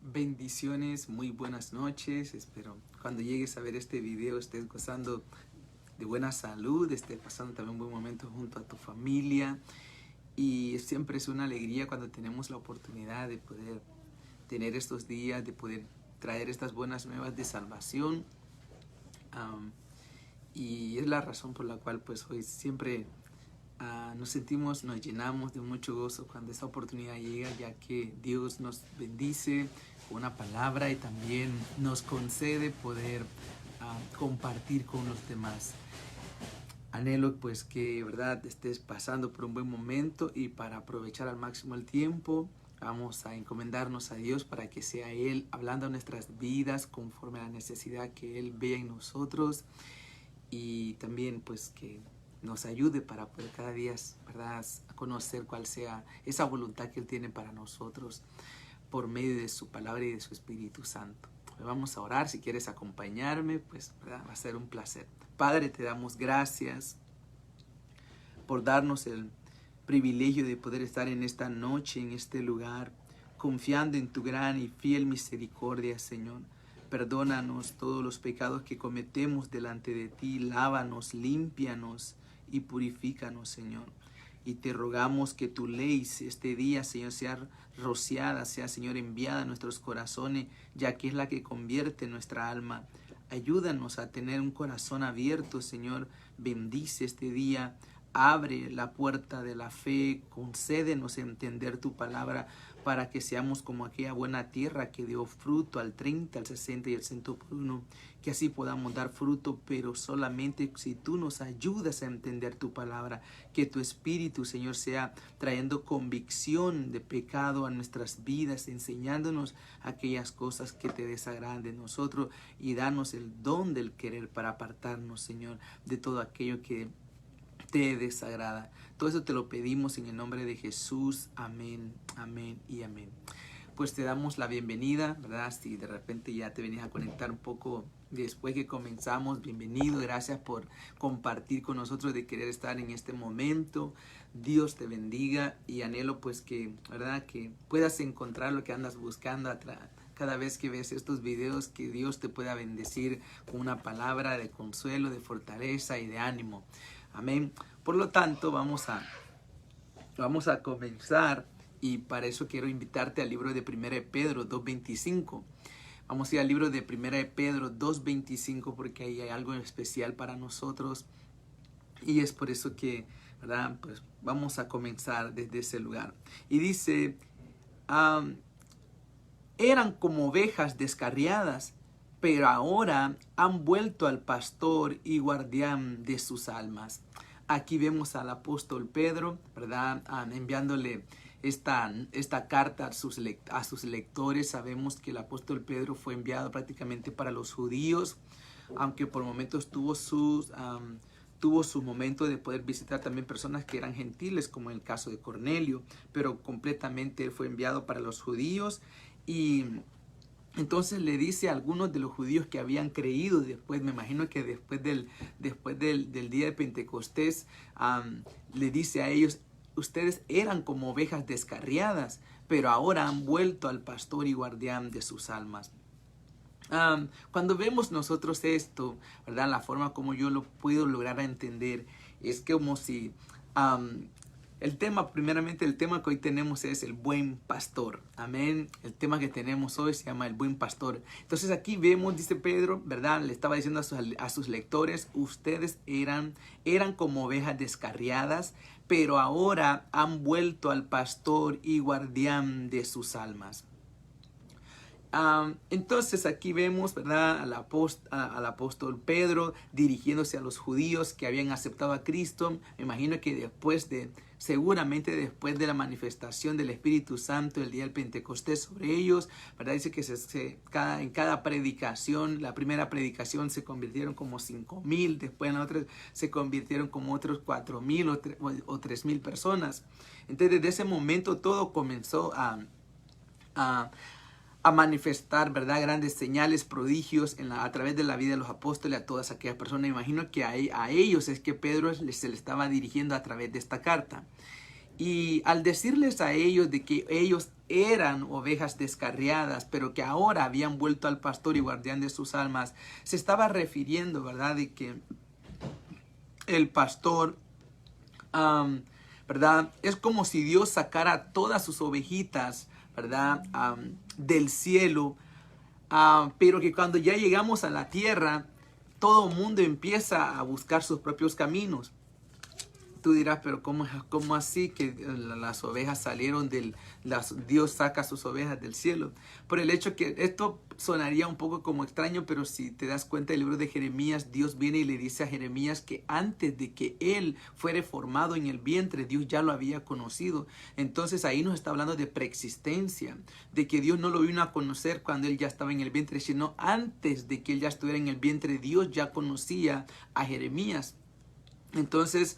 Bendiciones, muy buenas noches. Espero cuando llegues a ver este video estés gozando de buena salud, estés pasando también un buen momento junto a tu familia. Y siempre es una alegría cuando tenemos la oportunidad de poder tener estos días, de poder traer estas buenas nuevas de salvación. Y es la razón por la cual pues hoy siempre nos llenamos de mucho gozo cuando esta oportunidad llega, ya que Dios nos bendice con una palabra y también nos concede poder compartir con los demás. Anhelo pues que, verdad, estés pasando por un buen momento, y para aprovechar al máximo el tiempo vamos a encomendarnos a Dios para que sea Él hablando a nuestras vidas conforme a la necesidad que Él vea en nosotros, y también pues que nos ayude para poder cada día, ¿verdad?, conocer cuál sea esa voluntad que Él tiene para nosotros por medio de su palabra y de su Espíritu Santo. Vamos a orar. Si quieres acompañarme, pues, ¿verdad?, va a ser un placer. Padre, te damos gracias por darnos el privilegio de poder estar en esta noche, en este lugar, confiando en tu gran y fiel misericordia, Señor. Perdónanos todos los pecados que cometemos delante de ti, lávanos, límpianos y purifícanos, Señor. Y te rogamos que tu ley este día, Señor, sea rociada, sea, Señor, enviada a nuestros corazones, ya que es la que convierte nuestra alma. Ayúdanos a tener un corazón abierto, Señor. Bendice este día. Abre la puerta de la fe, concédenos entender tu palabra para que seamos como aquella buena tierra que dio fruto al 30, al 60 y al 100 por uno. Que así podamos dar fruto, pero solamente si tú nos ayudas a entender tu palabra. Que tu Espíritu, Señor, sea trayendo convicción de pecado a nuestras vidas, enseñándonos aquellas cosas que te desagradan de nosotros, y danos el don del querer para apartarnos, Señor, de todo aquello que te desagrada. Todo eso te lo pedimos en el nombre de Jesús. Amén, amén y amén. Pues te damos la bienvenida, ¿verdad? Si de repente ya te venías a conectar un poco después que comenzamos, bienvenido. Gracias por compartir con nosotros, de querer estar en este momento. Dios te bendiga, y anhelo pues que, ¿verdad?, que puedas encontrar lo que andas buscando cada vez que ves estos videos, que Dios te pueda bendecir con una palabra de consuelo, de fortaleza y de ánimo. Amén. Por lo tanto, vamos a comenzar, y para eso quiero invitarte al libro de 1 de Pedro 2.25. Vamos a ir al libro de 1 de Pedro 2.25 porque ahí hay algo especial para nosotros, y es por eso que, ¿verdad?, pues vamos a comenzar desde ese lugar. Y dice, eran como ovejas descarriadas, pero ahora han vuelto al pastor y guardián de sus almas. Aquí vemos al apóstol Pedro, ¿verdad?, enviándole esta carta a sus lectores. Sabemos que el apóstol Pedro fue enviado prácticamente para los judíos, aunque por momentos tuvo su momento de poder visitar también personas que eran gentiles, como en el caso de Cornelio, pero completamente él fue enviado para los judíos. Y entonces le dice a algunos de los judíos que habían creído después, me imagino que después del día de Pentecostés, le dice a ellos: ustedes eran como ovejas descarriadas, pero ahora han vuelto al pastor y guardián de sus almas. Cuando vemos nosotros esto, ¿verdad?, la forma como yo lo puedo lograr entender es como si primeramente el tema que hoy tenemos es el buen pastor. Amén. El tema que tenemos hoy se llama el buen pastor. Entonces aquí vemos, dice Pedro, ¿verdad?, le estaba diciendo a sus lectores: ustedes eran como ovejas descarriadas, pero ahora han vuelto al pastor y guardián de sus almas. Entonces aquí vemos, ¿verdad?, al apóstol Pedro dirigiéndose a los judíos que habían aceptado a Cristo. Me imagino que seguramente después de la manifestación del Espíritu Santo el día del Pentecostés sobre ellos, ¿verdad?, dice que en cada predicación, la primera predicación se convirtieron como 5,000, después en la otra se convirtieron como otros 4,000 o 3,000 personas. Entonces desde ese momento todo comenzó a manifestar, ¿verdad?, grandes señales, prodigios a través de la vida de los apóstoles a todas aquellas personas. Me imagino que a ellos es que Pedro se le estaba dirigiendo a través de esta carta. Y al decirles a ellos de que ellos eran ovejas descarriadas, pero que ahora habían vuelto al pastor y guardián de sus almas, se estaba refiriendo, ¿verdad?, de que el pastor, ¿verdad?, es como si Dios sacara todas sus ovejitas, ¿verdad?, del cielo, pero que cuando ya llegamos a la tierra, todo el mundo empieza a buscar sus propios caminos. Tú dirás, pero ¿cómo así que las ovejas salieron Dios saca sus ovejas del cielo? Por el hecho que esto sonaría un poco como extraño, pero si te das cuenta del libro de Jeremías, Dios viene y le dice a Jeremías que antes de que él fuera formado en el vientre, Dios ya lo había conocido. Entonces ahí nos está hablando de preexistencia, de que Dios no lo vino a conocer cuando él ya estaba en el vientre, sino antes de que él ya estuviera en el vientre, Dios ya conocía a Jeremías. Entonces,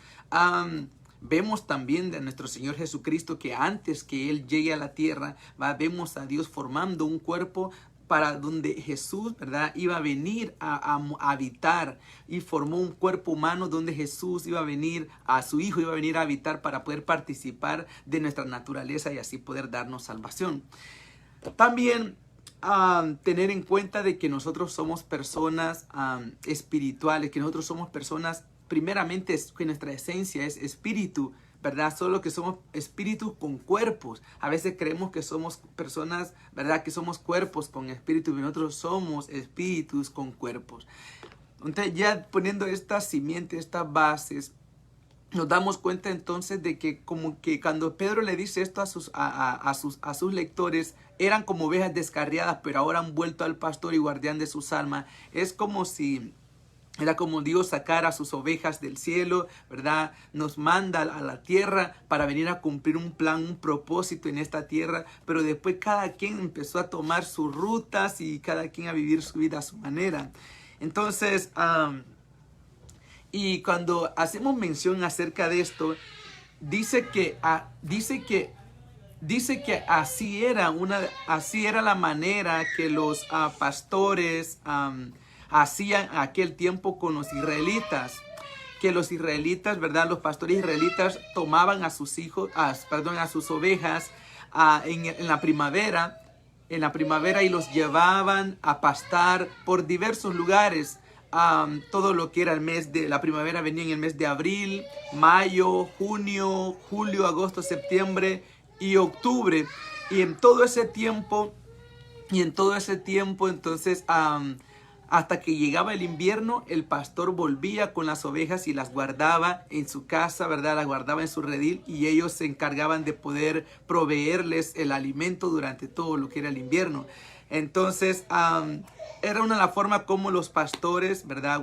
vemos también de nuestro Señor Jesucristo que antes que Él llegue a la tierra, vemos a Dios formando un cuerpo para donde Jesús, ¿verdad?, iba a venir a habitar, y formó un cuerpo humano donde Jesús iba a venir, a su Hijo iba a venir a habitar para poder participar de nuestra naturaleza y así poder darnos salvación. También tener en cuenta de que nosotros somos personas espirituales, que nosotros somos personas, primeramente, que nuestra esencia es espíritu, ¿verdad? Solo que somos espíritus con cuerpos. A veces creemos que somos personas, ¿verdad?, que somos cuerpos con espíritus, y nosotros somos espíritus con cuerpos. Entonces, ya poniendo estas simientes, estas bases, nos damos cuenta entonces de que como que cuando Pedro le dice esto a sus lectores, eran como ovejas descarriadas, pero ahora han vuelto al pastor y guardián de sus almas. Es como si era como Dios sacara a sus ovejas del cielo, ¿verdad? Nos manda a la tierra para venir a cumplir un plan, un propósito en esta tierra, pero después cada quien empezó a tomar sus rutas y cada quien a vivir su vida a su manera. Entonces, y cuando hacemos mención acerca de esto, dice que así era la manera que los pastores hacían aquel tiempo con los israelitas. Que los israelitas, ¿verdad?, los pastores israelitas tomaban a sus hijos, a sus ovejas en la primavera, y los llevaban a pastar por diversos lugares. Todo lo que era el mes de la primavera venía en el mes de abril, mayo, junio, julio, agosto, septiembre y octubre. Y en todo ese tiempo, entonces, hasta que llegaba el invierno, el pastor volvía con las ovejas y las guardaba en su casa, ¿verdad? Las guardaba en su redil, y ellos se encargaban de poder proveerles el alimento durante todo lo que era el invierno. Entonces, era una la forma como los pastores, ¿verdad?,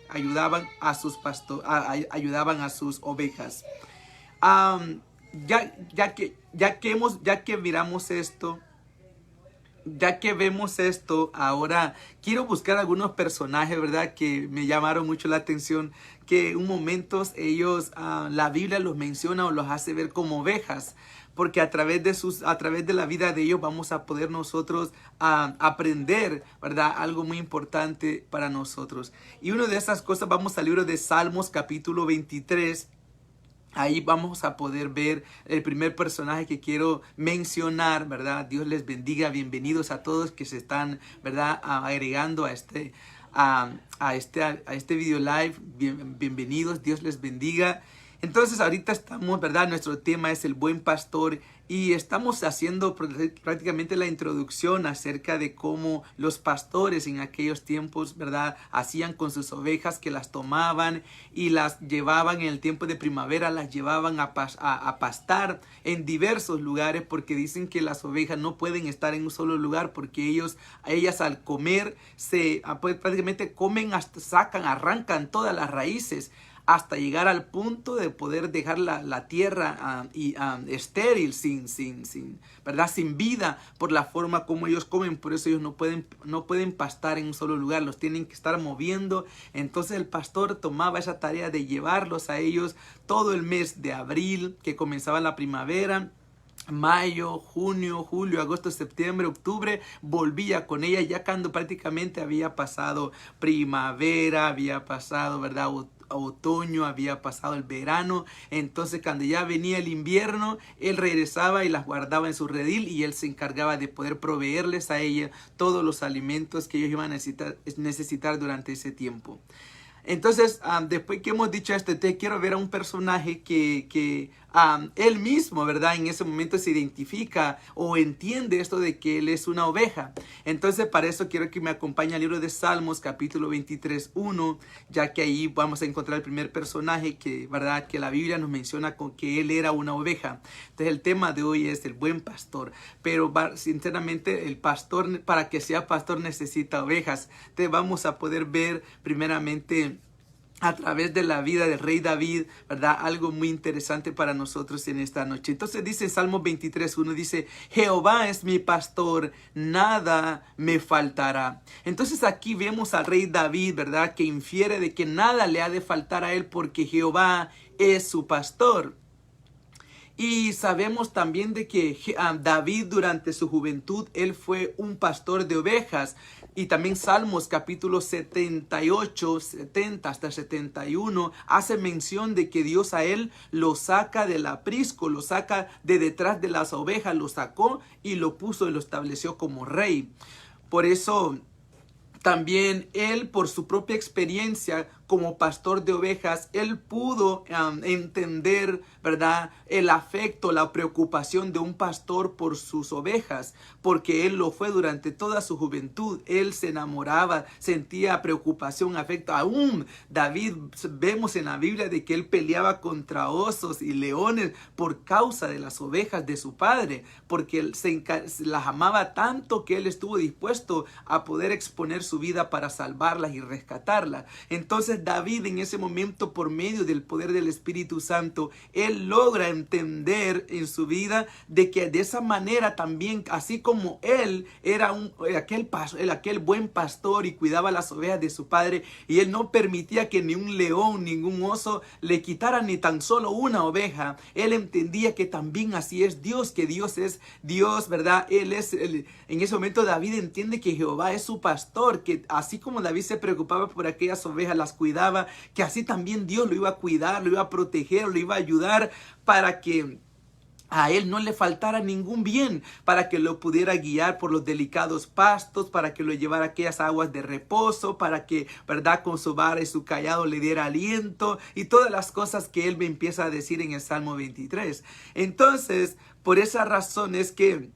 ayudaban a sus ovejas. Ya que miramos esto, ya que vemos esto, ahora quiero buscar algunos personajes, ¿verdad?, que me llamaron mucho la atención, que en momentos ellos, la Biblia los menciona o los hace ver como ovejas, porque a través de la vida de ellos vamos a poder nosotros aprender, ¿verdad?, algo muy importante para nosotros. Y una de esas cosas, vamos al libro de Salmos capítulo 23. Ahí vamos a poder ver el primer personaje que quiero mencionar, ¿verdad? Dios les bendiga, bienvenidos a todos que se están, ¿verdad?, agregando a este video live. Bienvenidos, Dios les bendiga. Entonces ahorita estamos, ¿verdad?, nuestro tema es el buen pastor, y estamos haciendo prácticamente la introducción acerca de cómo los pastores en aquellos tiempos, ¿verdad?, hacían con sus ovejas, que las tomaban y las llevaban en el tiempo de primavera, las llevaban a pastar en diversos lugares, porque dicen que las ovejas no pueden estar en un solo lugar, porque ellas al comer prácticamente comen arrancan todas las raíces, hasta llegar al punto de poder dejar la tierra estéril, ¿verdad?, sin vida, por la forma como ellos comen. Por eso ellos no pueden pastar en un solo lugar, los tienen que estar moviendo. Entonces el pastor tomaba esa tarea de llevarlos a ellos todo el mes de abril, que comenzaba la primavera, mayo, junio, julio, agosto, septiembre, octubre, volvía con ella ya cuando prácticamente había pasado primavera, había pasado, ¿verdad?, otoño, había pasado el verano. Entonces cuando ya venía el invierno, él regresaba y las guardaba en su redil y él se encargaba de poder proveerles a ella todos los alimentos que ellos iban a necesitar durante ese tiempo. Entonces, después que hemos dicho esto, te quiero ver a un personaje que él mismo, ¿verdad? En ese momento se identifica o entiende esto de que él es una oveja. Entonces, para eso quiero que me acompañe al libro de Salmos, capítulo 23, 1, ya que ahí vamos a encontrar el primer personaje que, ¿verdad? Que la Biblia nos menciona con que él era una oveja. Entonces, el tema de hoy es el buen pastor. Pero, sinceramente, el pastor, para que sea pastor, necesita ovejas. Entonces, vamos a poder ver primeramente a través de la vida del rey David, ¿verdad? Algo muy interesante para nosotros en esta noche. Entonces dice Salmo 23:1, dice, Jehová es mi pastor, nada me faltará. Entonces aquí vemos al rey David, ¿verdad? Que infiere de que nada le ha de faltar a él porque Jehová es su pastor. Y sabemos también de que David durante su juventud, él fue un pastor de ovejas. Y también Salmos capítulo 78, 70 hasta 71 hace mención de que Dios a él lo saca del aprisco, lo saca de detrás de las ovejas, lo sacó y lo puso y lo estableció como rey. Por eso también él, por su propia experiencia como pastor de ovejas, él pudo entender, ¿verdad?, el afecto, la preocupación de un pastor por sus ovejas, porque él lo fue durante toda su juventud. Él se enamoraba, sentía preocupación, afecto. Aún David, vemos en la Biblia de que él peleaba contra osos y leones por causa de las ovejas de su padre, porque él las amaba tanto que él estuvo dispuesto a poder exponer su vida para salvarlas y rescatarlas. Entonces David en ese momento, por medio del poder del Espíritu Santo, él logra entender en su vida de que de esa manera también, así como él era aquel buen pastor y cuidaba las ovejas de su padre, y él no permitía que ni un león, ningún oso le quitara ni tan solo una oveja, él entendía que también así es Dios, que Dios es Dios, ¿verdad? En ese momento David entiende que Jehová es su pastor, que así como David se preocupaba por aquellas ovejas, las cuidaba, que así también Dios lo iba a cuidar, lo iba a proteger, lo iba a ayudar para que a él no le faltara ningún bien, para que lo pudiera guiar por los delicados pastos, para que lo llevara a aquellas aguas de reposo, para que, ¿verdad?, con su vara y su cayado le diera aliento, y todas las cosas que él me empieza a decir en el Salmo 23. Entonces, por esa razón es que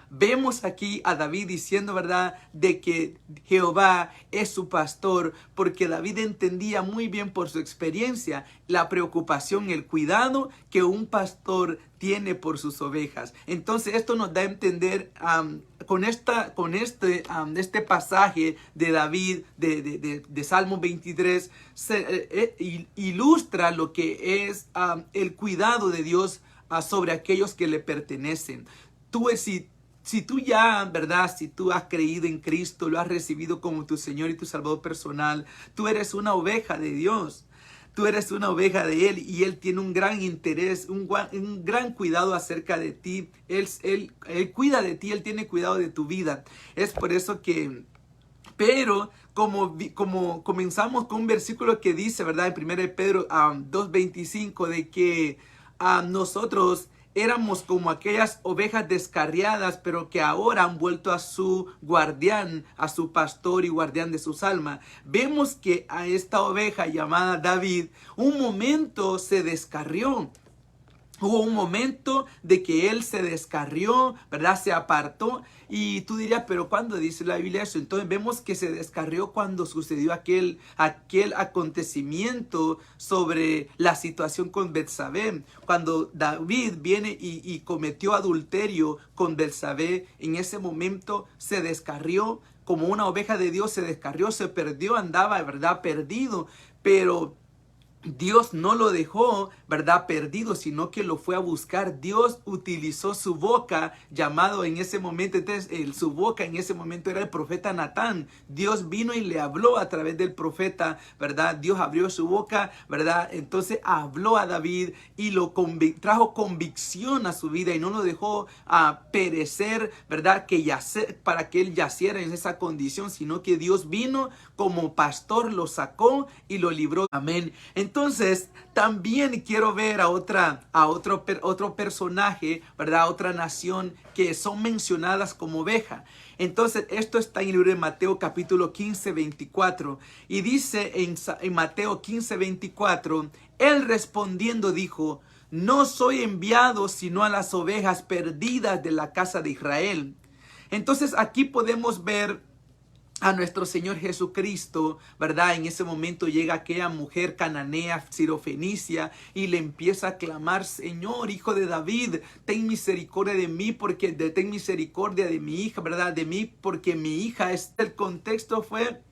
vemos aquí a David diciendo, ¿verdad?, de que Jehová es su pastor, porque David entendía muy bien por su experiencia la preocupación, el cuidado que un pastor tiene por sus ovejas. Entonces esto nos da a entender con este pasaje de David de Salmo 23 ilustra lo que es el cuidado de Dios sobre aquellos que le pertenecen. Si tú ya, ¿verdad?, si tú has creído en Cristo, lo has recibido como tu Señor y tu Salvador personal, tú eres una oveja de Dios. Tú eres una oveja de Él y Él tiene un gran interés, un gran cuidado acerca de ti. Él cuida de ti, Él tiene cuidado de tu vida. Es por eso que, pero como comenzamos con un versículo que dice, ¿verdad?, en 1 Pedro 2:25, de que nosotros éramos como aquellas ovejas descarriadas, pero que ahora han vuelto a su guardián, a su pastor y guardián de sus almas. Vemos que a esta oveja llamada David, un momento se descarrió. Hubo un momento de que él se descarrió, ¿verdad? Se apartó. Y tú dirías, pero ¿cuándo dice la Biblia eso? Entonces vemos que se descarrió cuando sucedió aquel acontecimiento sobre la situación con Betsabé. Cuando David viene y cometió adulterio con Betsabé, en ese momento se descarrió. Como una oveja de Dios se descarrió, se perdió, andaba, ¿verdad?, perdido. Pero Dios no lo dejó, ¿verdad?, perdido, sino que lo fue a buscar. Dios utilizó su boca, llamado en ese momento, entonces su boca en ese momento era el profeta Natán. Dios vino y le habló a través del profeta, ¿verdad? Dios abrió su boca, ¿verdad? Entonces habló a David y trajo convicción a su vida y no lo dejó perecer, ¿verdad?, para que él yaciera en esa condición, sino que Dios vino como pastor, lo sacó y lo libró. Amén. Entonces, también quiero ver a otro personaje, ¿verdad? Otra nación que son mencionadas como oveja. Entonces, esto está en el libro de Mateo capítulo 15, 24. Y dice en Mateo 15, 24, él respondiendo dijo: no soy enviado sino a las ovejas perdidas de la casa de Israel. Entonces, aquí podemos ver a nuestro Señor Jesucristo, ¿verdad? En ese momento llega aquella mujer cananea, sirofenicia, y le empieza a clamar: Señor, hijo de David, ten misericordia de mí, ten misericordia de mi hija, ¿verdad? De mí, porque mi hija es... El contexto fue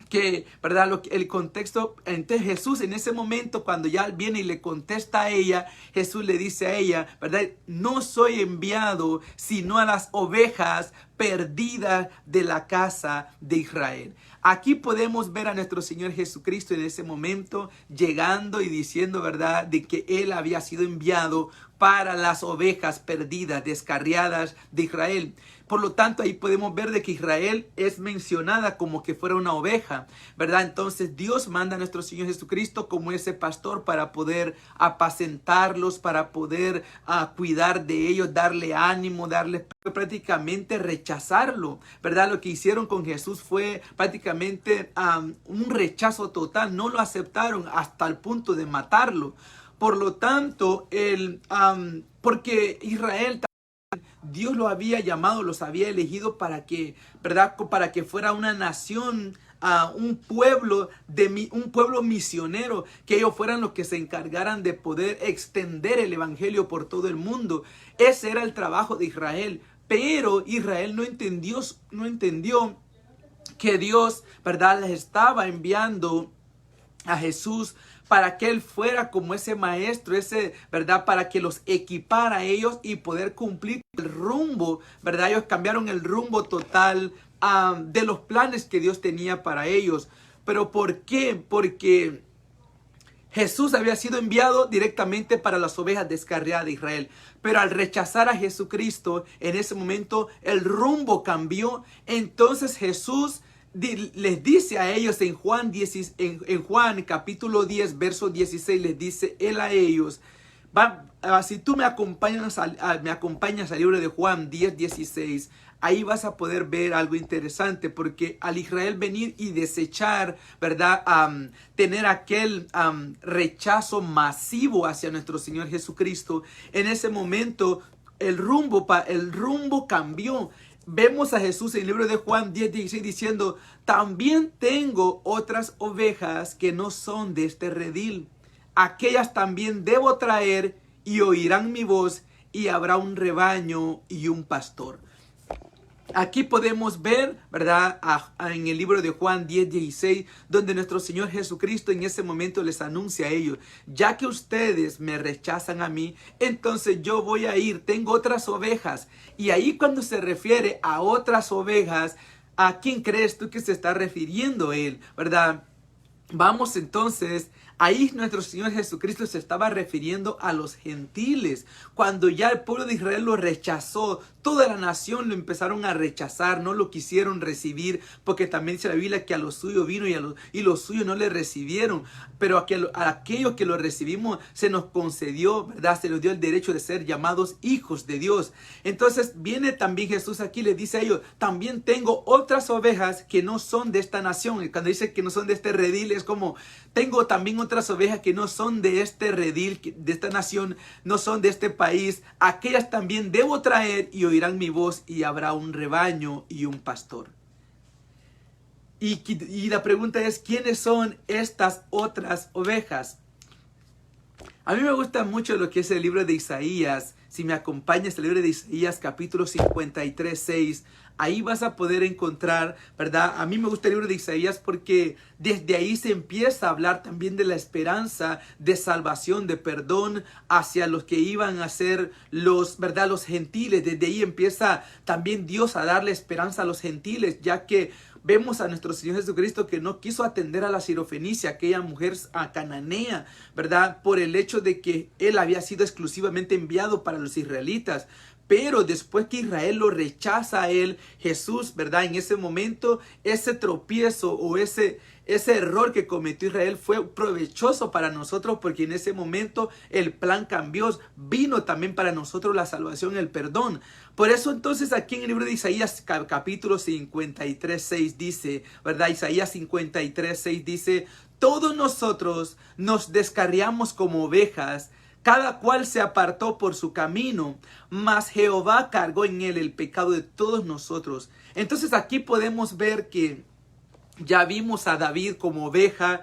que, ¿verdad? El contexto, entonces Jesús en ese momento, cuando ya viene y le contesta a ella, Jesús le dice a ella, ¿verdad? No soy enviado sino a las ovejas perdidas de la casa de Israel. Aquí podemos ver a nuestro Señor Jesucristo en ese momento llegando y diciendo, ¿verdad?, de que Él había sido enviado para las ovejas perdidas, descarriadas de Israel. Por lo tanto, ahí podemos ver de que Israel es mencionada como que fuera una oveja, ¿verdad? Entonces Dios manda a nuestro Señor Jesucristo como ese pastor para poder apacentarlos, para poder cuidar de ellos, darle ánimo, prácticamente rechazarlo, ¿verdad? Lo que hicieron con Jesús fue prácticamente un rechazo total. No lo aceptaron hasta el punto de matarlo. Por lo tanto, porque Israel, Dios lo había llamado, los había elegido para que, ¿verdad?, para que fuera una nación, un pueblo misionero, que ellos fueran los que se encargaran de poder extender el evangelio por todo el mundo. Ese era el trabajo de Israel. Pero Israel no entendió que Dios, ¿verdad?, les estaba enviando a Jesús para que Él fuera como ese maestro, ¿verdad?, para que los equipara a ellos y poder cumplir el rumbo, ¿verdad? Ellos cambiaron el rumbo total de los planes que Dios tenía para ellos. ¿Pero por qué? Porque Jesús había sido enviado directamente para las ovejas descarriadas de Israel. Pero al rechazar a Jesucristo, en ese momento el rumbo cambió. Entonces Jesús les dice a ellos en Juan capítulo 10, verso 16, les dice Él a ellos: si tú me acompañas al libro de Juan 10, 16, ahí vas a poder ver algo interesante, porque al Israel venir y desechar, ¿verdad?, tener aquel rechazo masivo hacia nuestro Señor Jesucristo, en ese momento el rumbo cambió. Vemos a Jesús en el libro de Juan 10, 16 diciendo: también tengo otras ovejas que no son de este redil. Aquellas también debo traer y oirán mi voz, y habrá un rebaño y un pastor. Aquí podemos ver, ¿verdad?, en el libro de Juan 10, 16, donde nuestro Señor Jesucristo en ese momento les anuncia a ellos: ya que ustedes me rechazan a mí, entonces yo voy a ir, tengo otras ovejas. Y ahí, cuando se refiere a otras ovejas, ¿a quién crees tú que se está refiriendo Él, verdad? Vamos entonces, ahí nuestro Señor Jesucristo se estaba refiriendo a los gentiles. Cuando ya el pueblo de Israel lo rechazó, toda la nación lo empezaron a rechazar, no lo quisieron recibir, porque también dice la Biblia que a los suyos vino y los suyos no le recibieron. Pero a aquellos que lo recibimos se nos concedió, ¿verdad?, se nos dio el derecho de ser llamados hijos de Dios. Entonces viene también Jesús aquí, les dice a ellos: también tengo otras ovejas que no son de esta nación. Y cuando dice que no son de este redil, es como: tengo también otras ovejas que no son de este redil, de esta nación, no son de este país. Aquellas también debo traer y oirán mi voz, y habrá un rebaño y un pastor. Y la pregunta es: ¿quiénes son estas otras ovejas? A mí me gusta mucho lo que es el libro de Isaías. Si me acompañas, el libro de Isaías, capítulo 53, 6. Ahí vas a poder encontrar, ¿verdad? A mí me gusta el libro de Isaías porque desde ahí se empieza a hablar también de la esperanza de salvación, de perdón hacia los que iban a ser ¿verdad? Los gentiles. Desde ahí empieza también Dios a darle esperanza a los gentiles, ya que vemos a nuestro Señor Jesucristo que no quiso atender a la sirofenicia, aquella mujer cananea, ¿verdad? Por el hecho de que él había sido exclusivamente enviado para los israelitas. Pero después que Israel lo rechaza a él, Jesús, ¿verdad? En ese momento, ese tropiezo o ese error que cometió Israel fue provechoso para nosotros, porque en ese momento el plan cambió. Vino también para nosotros la salvación, el perdón. Por eso entonces aquí en el libro de Isaías capítulo 53, 6 dice, ¿verdad? Isaías 53, 6 dice: todos nosotros nos descarriamos como ovejas, cada cual se apartó por su camino, mas Jehová cargó en él el pecado de todos nosotros. Entonces aquí podemos ver que ya vimos a David como oveja,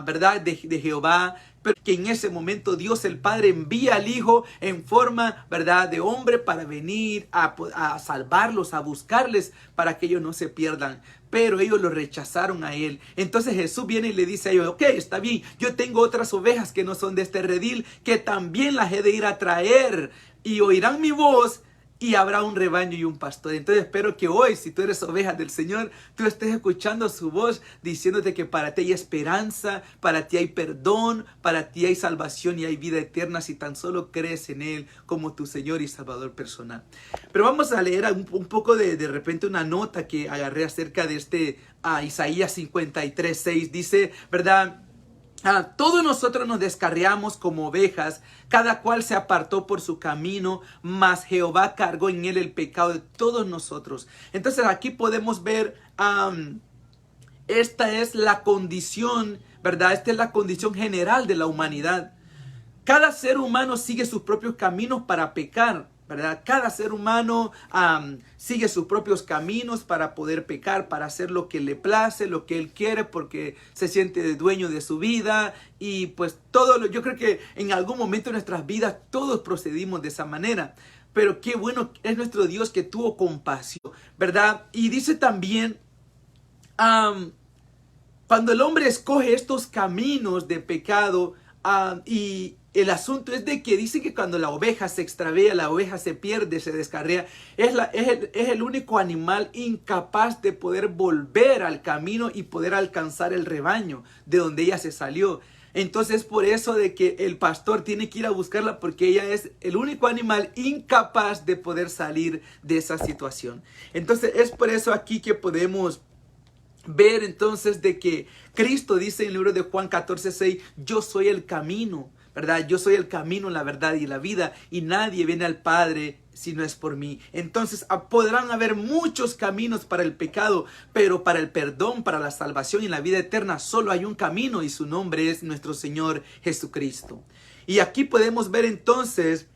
¿verdad? De Jehová, pero que en ese momento Dios el Padre envía al Hijo en forma, ¿verdad?, de hombre para venir a salvarlos, a buscarles para que ellos no se pierdan. Pero ellos lo rechazaron a él. Entonces Jesús viene y le dice a ellos: ok, está bien, yo tengo otras ovejas que no son de este redil, que también las he de ir a traer, y oirán mi voz, y habrá un rebaño y un pastor. Entonces espero que hoy, si tú eres oveja del Señor, tú estés escuchando su voz diciéndote que para ti hay esperanza, para ti hay perdón, para ti hay salvación y hay vida eterna si tan solo crees en Él como tu Señor y Salvador personal. Pero vamos a leer un poco de repente una nota que agarré acerca de Isaías 53, 6. Dice, ¿verdad? Todos nosotros nos descarriamos como ovejas, cada cual se apartó por su camino, mas Jehová cargó en él el pecado de todos nosotros. Entonces aquí podemos ver, esta es la condición, ¿verdad? Esta es la condición general de la humanidad. Cada ser humano sigue sus propios caminos para pecar, ¿verdad? Cada ser humano sigue sus propios caminos para poder pecar, para hacer lo que le place, lo que él quiere, porque se siente dueño de su vida. Y pues yo creo que en algún momento de nuestras vidas todos procedimos de esa manera. Pero qué bueno es nuestro Dios que tuvo compasión, ¿verdad? Y dice también, cuando el hombre escoge estos caminos de pecado, y el asunto es de que dice que cuando la oveja se extravía, la oveja se pierde, se descarría, es el único animal incapaz de poder volver al camino y poder alcanzar el rebaño de donde ella se salió. Entonces por eso de que el pastor tiene que ir a buscarla, porque ella es el único animal incapaz de poder salir de esa situación. Entonces es por eso aquí que podemos ver entonces de que Cristo dice en el libro de Juan 14, 6, yo soy el camino, ¿verdad? Yo soy el camino, la verdad y la vida, y nadie viene al Padre si no es por mí. Entonces podrán haber muchos caminos para el pecado, pero para el perdón, para la salvación y la vida eterna solo hay un camino, y su nombre es nuestro Señor Jesucristo. Y aquí podemos ver entonces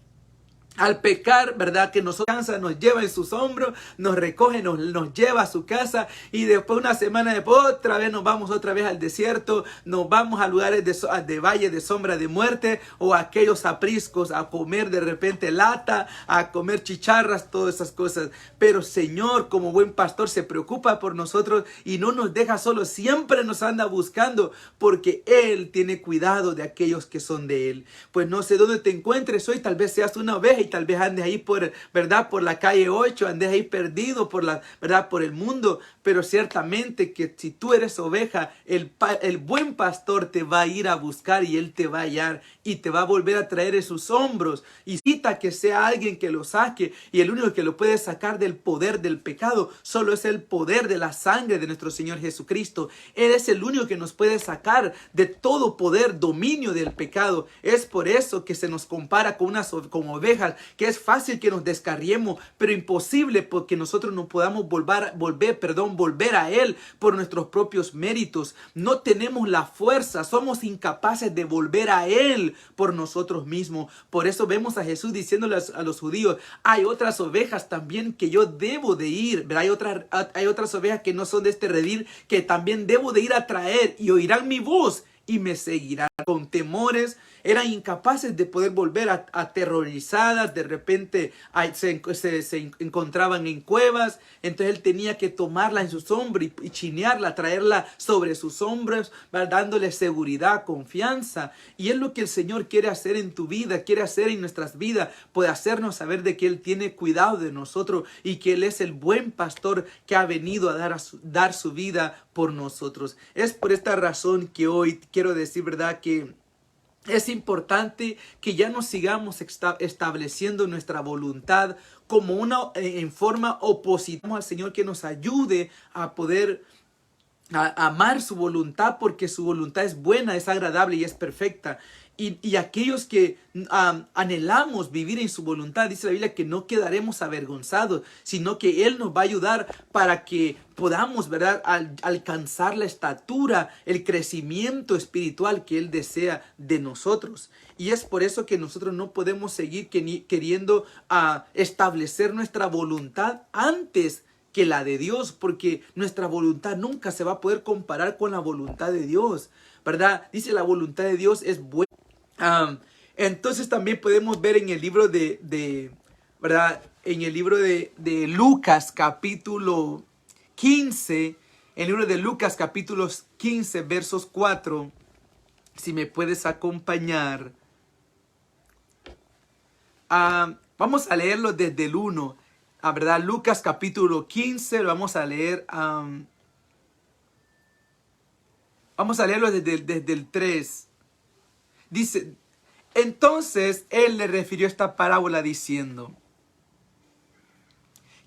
al pecar, ¿verdad? Que nos cansa, nos lleva en sus hombros, nos recoge, nos lleva a su casa, y después una semana después otra vez nos vamos otra vez al desierto, nos vamos a lugares de valle de sombra de muerte, o a aquellos apriscos a comer de repente lata, a comer chicharras, todas esas cosas. Pero Señor, como buen pastor, se preocupa por nosotros y no nos deja solos, siempre nos anda buscando, porque Él tiene cuidado de aquellos que son de Él. Pues no sé dónde te encuentres hoy, tal vez seas una oveja y tal vez andes ahí ¿verdad? Por la calle 8, andes ahí perdido ¿verdad? Por el mundo, pero ciertamente que si tú eres oveja, el buen pastor te va a ir a buscar, y Él te va a hallar y te va a volver a traer en sus hombros, y cita que sea alguien que lo saque, y el único que lo puede sacar del poder del pecado solo es el poder de la sangre de nuestro Señor Jesucristo. Él es el único que nos puede sacar de todo poder, dominio del pecado. Es por eso que se nos compara con ovejas, que es fácil que nos descarriemos, pero imposible porque nosotros no podamos volver a Él por nuestros propios méritos. No tenemos la fuerza, somos incapaces de volver a Él por nosotros mismos. Por eso vemos a Jesús diciéndole a los judíos: hay otras ovejas también que yo debo de ir, hay otras ovejas que no son de este redil, que también debo de ir a traer, y oirán mi voz, y me seguirán. Con temores, eran incapaces de poder volver aterrorizadas. De repente se encontraban en cuevas, entonces él tenía que tomarla en sus hombros y chinearla, traerla sobre sus hombros, dándole seguridad, confianza. Y es lo que el Señor quiere hacer en tu vida, quiere hacer en nuestras vidas, puede hacernos saber de que Él tiene cuidado de nosotros y que Él es el buen pastor que ha venido a dar su vida por nosotros. Es por esta razón que hoy quiero decir, ¿verdad?, que es importante que ya no sigamos estableciendo nuestra voluntad como en forma opositiva al Señor, que nos ayude a poder amar su voluntad, porque su voluntad es buena, es agradable y es perfecta. Y aquellos que anhelamos vivir en su voluntad, dice la Biblia que no quedaremos avergonzados, sino que Él nos va a ayudar para que podamos, ¿verdad?, alcanzar la estatura, el crecimiento espiritual que Él desea de nosotros. Y es por eso que nosotros no podemos seguir queriendo establecer nuestra voluntad antes que la de Dios, porque nuestra voluntad nunca se va a poder comparar con la voluntad de Dios, ¿verdad? Dice la voluntad de Dios es buena. Entonces también podemos ver en el libro ¿verdad?, en el libro de Lucas capítulo 15, el libro de Lucas capítulo 15 versos 4, si me puedes acompañar. Vamos a leerlo desde el 1, ¿verdad? Lucas capítulo 15, lo vamos a leer. Vamos a leerlo desde el 3. Dice, entonces Él le refirió esta parábola diciendo,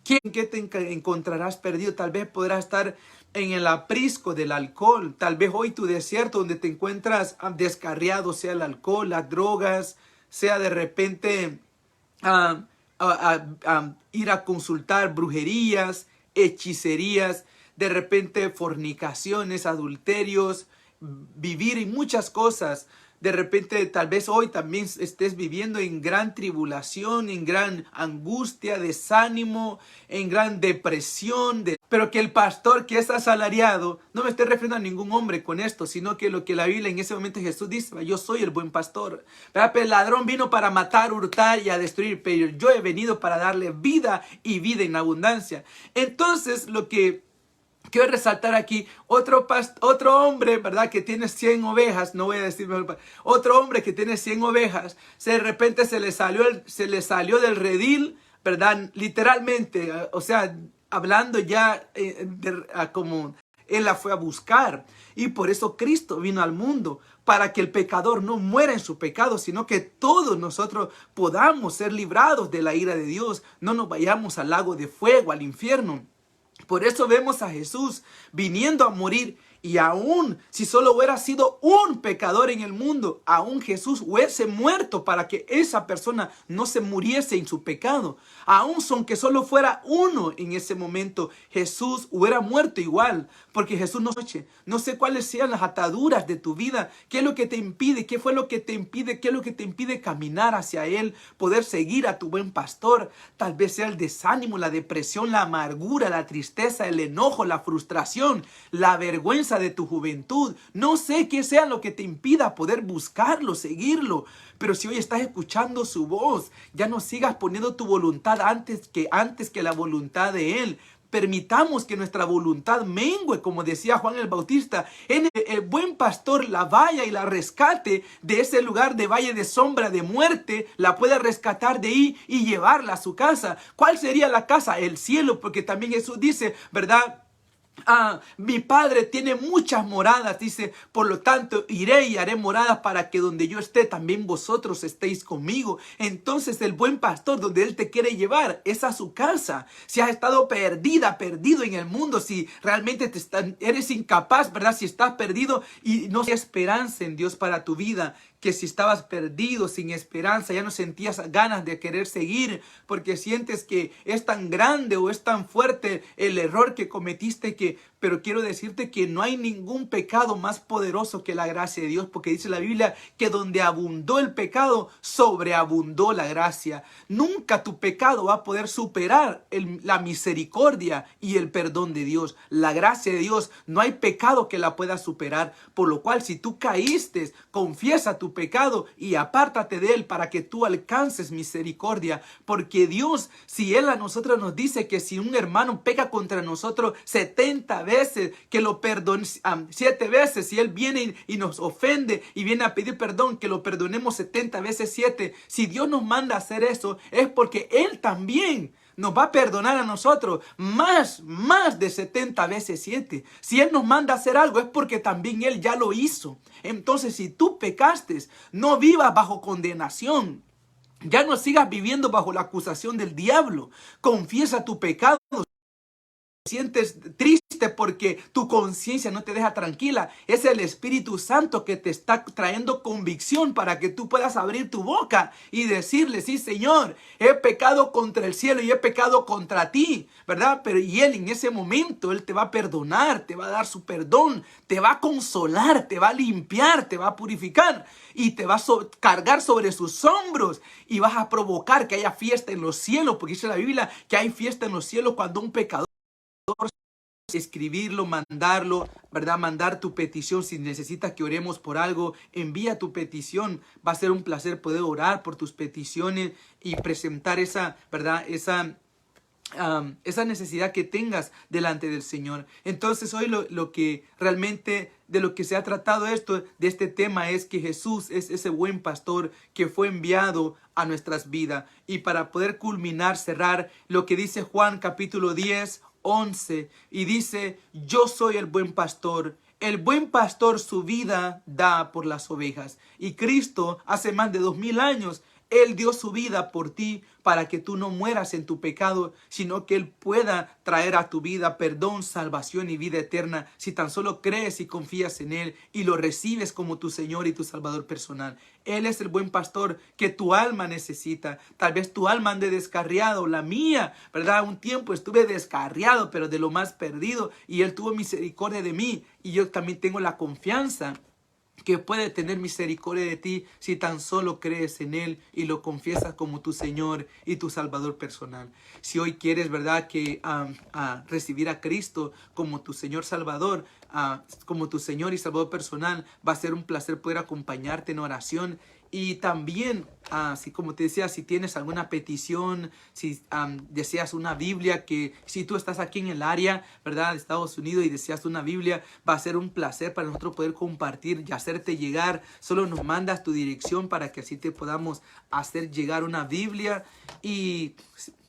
¿quién que te encontrarás perdido? Tal vez podrás estar en el aprisco del alcohol. Tal vez hoy tu desierto donde te encuentras descarriado sea el alcohol, las drogas, sea de repente ir a consultar brujerías, hechicerías, de repente fornicaciones, adulterios, vivir en muchas cosas. De repente tal vez hoy también estés viviendo en gran tribulación, en gran angustia, desánimo, en gran depresión. Pero que el pastor que es asalariado, no me estoy refiriendo a ningún hombre con esto, sino que lo que la Biblia en ese momento Jesús dice, yo soy el buen pastor. Pero el ladrón vino para matar, hurtar y a destruir, pero yo he venido para darle vida y vida en abundancia. Entonces lo que quiero resaltar aquí, otro hombre, ¿verdad?, que tiene 100 ovejas, no voy a decir, otro hombre que tiene 100 ovejas, de repente se le salió del redil, ¿verdad?, literalmente, o sea, hablando ya como Él la fue a buscar. Y por eso Cristo vino al mundo, para que el pecador no muera en su pecado, sino que todos nosotros podamos ser librados de la ira de Dios, no nos vayamos al lago de fuego, al infierno. Por eso vemos a Jesús viniendo a morir. Y aún si solo hubiera sido un pecador en el mundo, aún Jesús hubiese muerto para que esa persona no se muriese en su pecado. Aún aunque solo fuera uno en ese momento, Jesús hubiera muerto igual. Porque Jesús no sé cuáles sean las ataduras de tu vida. ¿Qué es lo que te impide? ¿Qué fue lo que te impide? ¿Qué es lo que te impide caminar hacia Él? Poder seguir a tu buen pastor. Tal vez sea el desánimo, la depresión, la amargura, la tristeza, el enojo, la frustración, la vergüenza de tu juventud. No sé qué sea lo que te impida poder buscarlo, seguirlo. Pero si hoy estás escuchando su voz, ya no sigas poniendo tu voluntad antes que la voluntad de Él. Permitamos que nuestra voluntad mengue, como decía Juan el Bautista. El buen pastor la vaya y la rescate de ese lugar de valle de sombra de muerte. La puede rescatar de ahí y llevarla a su casa. ¿Cuál sería la casa? El cielo, porque también Jesús dice, ¿verdad?, mi Padre tiene muchas moradas, dice, por lo tanto iré y haré moradas para que donde yo esté también vosotros estéis conmigo. Entonces el buen pastor, donde Él te quiere llevar, es a su casa. Si has estado perdido en el mundo, si realmente eres incapaz, ¿verdad?, si estás perdido y no hay esperanza en Dios para tu vida, que si estabas perdido, sin esperanza, ya no sentías ganas de querer seguir, porque sientes que es tan grande o es tan fuerte el error que cometiste pero quiero decirte que no hay ningún pecado más poderoso que la gracia de Dios, porque dice la Biblia que donde abundó el pecado, sobreabundó la gracia. Nunca tu pecado va a poder superar la misericordia y el perdón de Dios. La gracia de Dios, no hay pecado que la pueda superar, por lo cual si tú caíste, confiesa tu pecado y apártate de él para que tú alcances misericordia, porque Dios, si Él a nosotros nos dice que si un hermano peca contra nosotros 70 veces, que lo perdone 7 veces, si Él viene y nos ofende y viene a pedir perdón, que lo perdonemos 70 veces 7, si Dios nos manda a hacer eso, es porque Él también nos va a perdonar a nosotros más de 70 veces 7. Si Él nos manda a hacer algo es porque también Él ya lo hizo. Entonces, si tú pecaste, no vivas bajo condenación. Ya no sigas viviendo bajo la acusación del diablo. Confiesa tu pecado. Sientes triste porque tu conciencia no te deja tranquila. Es el Espíritu Santo que te está trayendo convicción para que tú puedas abrir tu boca y decirle: sí, Señor, he pecado contra el cielo y he pecado contra ti, ¿verdad? Pero y Él en ese momento, Él te va a perdonar, te va a dar su perdón, te va a consolar, te va a limpiar, te va a purificar y te va a cargar sobre sus hombros y vas a provocar que haya fiesta en los cielos, porque dice la Biblia que hay fiesta en los cielos cuando un pecador escribirlo, mandarlo, ¿verdad? Mandar tu petición. Si necesitas que oremos por algo, envía tu petición. Va a ser un placer poder orar por tus peticiones y presentar esa, ¿verdad? Esa necesidad que tengas delante del Señor. Entonces hoy lo que realmente de lo que se ha tratado de este tema es que Jesús es ese buen pastor que fue enviado a nuestras vidas. Y para poder culminar, cerrar, lo que dice Juan capítulo 10, 11, y dice: yo soy el buen pastor. El buen pastor su vida da por las ovejas. Y Cristo hace más de 2000 años, Él dio su vida por ti para que tú no mueras en tu pecado, sino que Él pueda traer a tu vida perdón, salvación y vida eterna si tan solo crees y confías en Él y lo recibes como tu Señor y tu Salvador personal. Él es el buen pastor que tu alma necesita. Tal vez tu alma ande descarriado, la mía, ¿verdad? Un tiempo estuve descarriado, pero de lo más perdido, y Él tuvo misericordia de mí, y yo también tengo la confianza que puede tener misericordia de ti si tan solo crees en Él y lo confiesas como tu Señor y tu Salvador personal. Si hoy quieres, ¿verdad?, que recibir a Cristo como tu Señor Salvador, como tu Señor y Salvador personal, va a ser un placer poder acompañarte en oración. Y también, así como te decía, si tienes alguna petición, si deseas una Biblia, que si tú estás aquí en el área, ¿verdad?, de Estados Unidos y deseas una Biblia, va a ser un placer para nosotros poder compartir y hacerte llegar. Solo nos mandas tu dirección para que así te podamos hacer llegar una Biblia. Y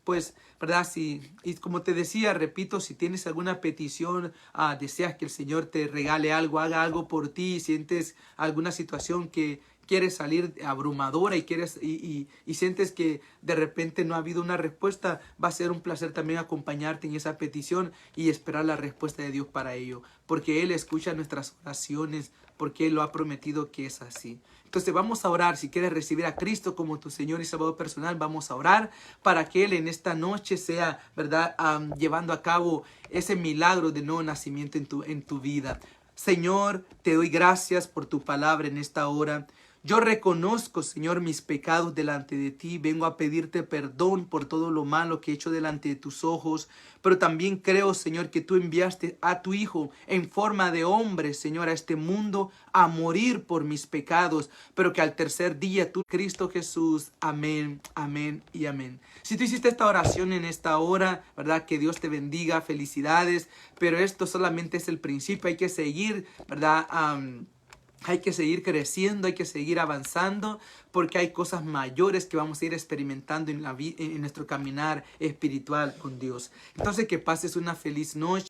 pues, ¿verdad? Y como te decía, repito, si tienes alguna petición, deseas que el Señor te regale algo, haga algo por ti, sientes alguna situación que quieres salir abrumadora y sientes que de repente no ha habido una respuesta, va a ser un placer también acompañarte en esa petición y esperar la respuesta de Dios para ello, porque Él escucha nuestras oraciones, porque Él lo ha prometido que es así. Entonces vamos a orar. Si quieres recibir a Cristo como tu Señor y Salvador personal, vamos a orar para que Él en esta noche sea, ¿verdad?, llevando a cabo ese milagro de nuevo nacimiento en tu vida. Señor, te doy gracias por tu palabra en esta hora. Yo reconozco, Señor, mis pecados delante de ti. Vengo a pedirte perdón por todo lo malo que he hecho delante de tus ojos. Pero también creo, Señor, que tú enviaste a tu Hijo en forma de hombre, Señor, a este mundo a morir por mis pecados. Pero que al tercer día tú, Cristo Jesús. Amén, amén y amén. Si tú hiciste esta oración en esta hora, ¿verdad?, que Dios te bendiga. Felicidades. Pero esto solamente es el principio. Hay que seguir, ¿verdad?, hay que seguir creciendo, hay que seguir avanzando, porque hay cosas mayores que vamos a ir experimentando en nuestro caminar espiritual con Dios. Entonces, que pases una feliz noche.